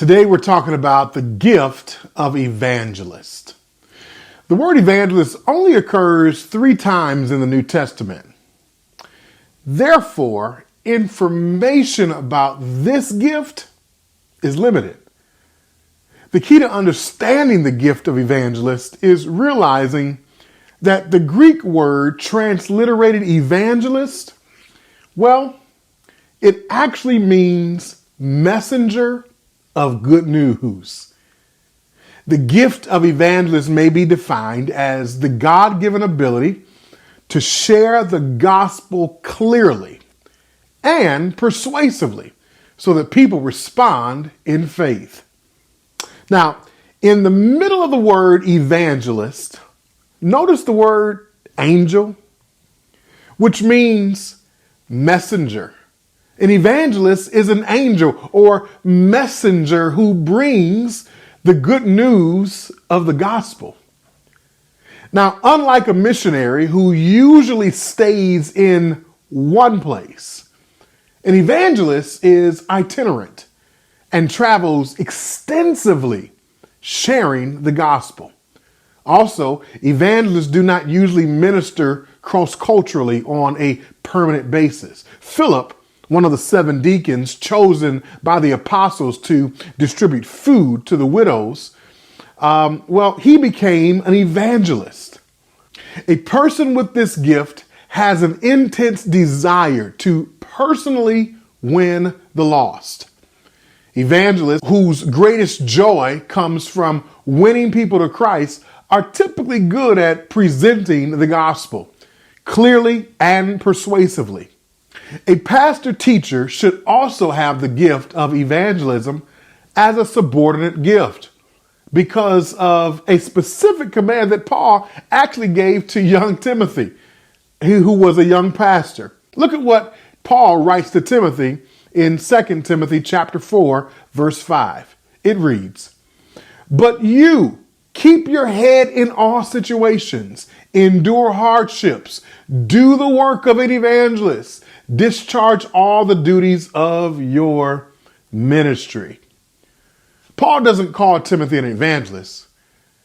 Today we're talking about the gift of evangelist. The word evangelist only occurs 3 times in the New Testament. Therefore, information about this gift is limited. The key to understanding the gift of evangelist is realizing that the Greek word transliterated evangelist, well, it actually means messenger of good news. The gift of evangelist may be defined as the God-given ability to share the gospel clearly and persuasively so that people respond in faith. Now, in the middle of the word evangelist, notice the word angel, which means messenger. An evangelist is an angel or messenger who brings the good news of the gospel. Now, unlike a missionary who usually stays in one place, an evangelist is itinerant and travels extensively sharing the gospel. Also, evangelists do not usually minister cross-culturally on a permanent basis. Philip, one of the 7 deacons chosen by the apostles to distribute food to the widows, he became an evangelist. A person with this gift has an intense desire to personally win the lost. Evangelists whose greatest joy comes from winning people to Christ are typically good at presenting the gospel clearly and persuasively. A pastor teacher should also have the gift of evangelism as a subordinate gift because of a specific command that Paul actually gave to young Timothy, who was a young pastor. Look at what Paul writes to Timothy in 2 Timothy chapter 4, verse 5. It reads, "But you keep your head in all situations, endure hardships, do the work of an evangelist, discharge all the duties of your ministry." Paul doesn't call Timothy an evangelist,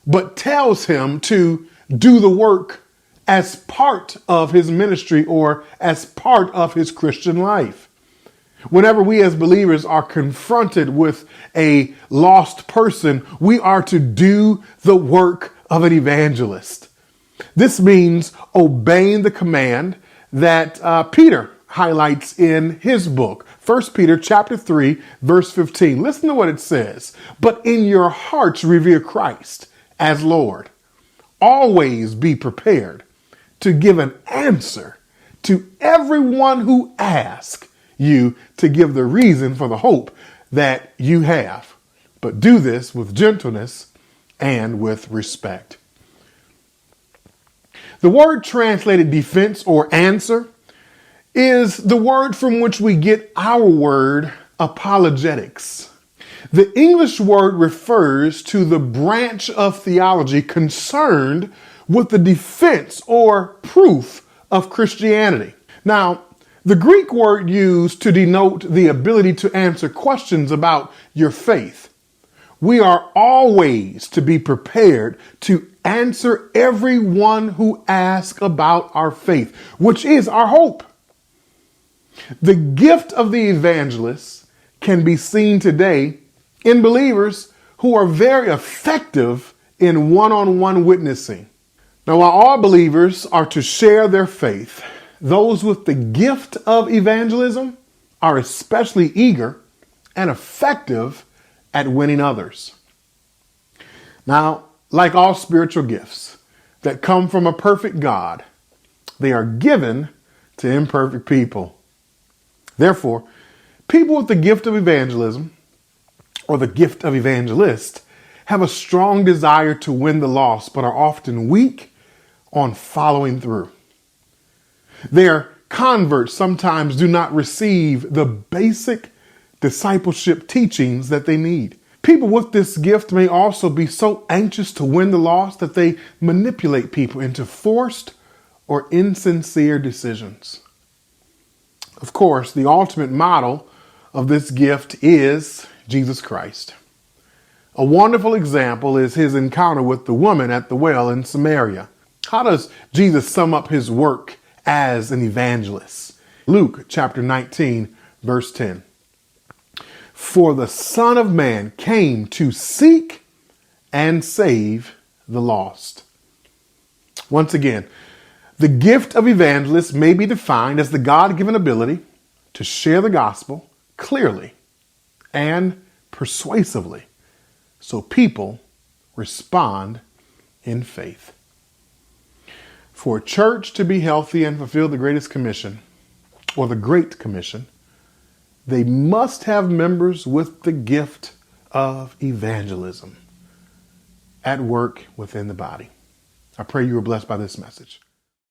but tells him to do the work as part of his ministry or as part of his Christian life. Whenever we as believers are confronted with a lost person, we are to do the work of an evangelist. This means obeying the command that Peter highlights in his book, 1 Peter chapter 3, verse 15. Listen to what it says. "But in your hearts revere Christ as Lord. Always be prepared to give an answer to everyone who asks you to give the reason for the hope that you have. But do this with gentleness and with respect." The word translated defense or answer is the word from which we get our word apologetics. The English word refers to the branch of theology concerned with the defense or proof of Christianity. Now, the Greek word used to denote the ability to answer questions about your faith. We are always to be prepared to answer everyone who asks about our faith, which is our hope. The gift of the evangelist can be seen today in believers who are very effective in one-on-one witnessing. Now, while all believers are to share their faith, those with the gift of evangelism are especially eager and effective at winning others. Now, like all spiritual gifts that come from a perfect God, they are given to imperfect people. Therefore, people with the gift of evangelism or the gift of evangelist have a strong desire to win the lost, but are often weak on following through. Their converts sometimes do not receive the basic discipleship teachings that they need. People with this gift may also be so anxious to win the lost that they manipulate people into forced or insincere decisions. Of course, the ultimate model of this gift is Jesus Christ. A wonderful example is his encounter with the woman at the well in Samaria. How does Jesus sum up his work as an evangelist? Luke chapter 19, verse 10. For the Son of Man came to seek and save the lost. Once again, the gift of evangelist may be defined as the God-given ability to share the gospel clearly and persuasively so people respond in faith. For a church to be healthy and fulfill the greatest commission, or the Great Commission, they must have members with the gift of evangelism at work within the body. I pray you were blessed by this message.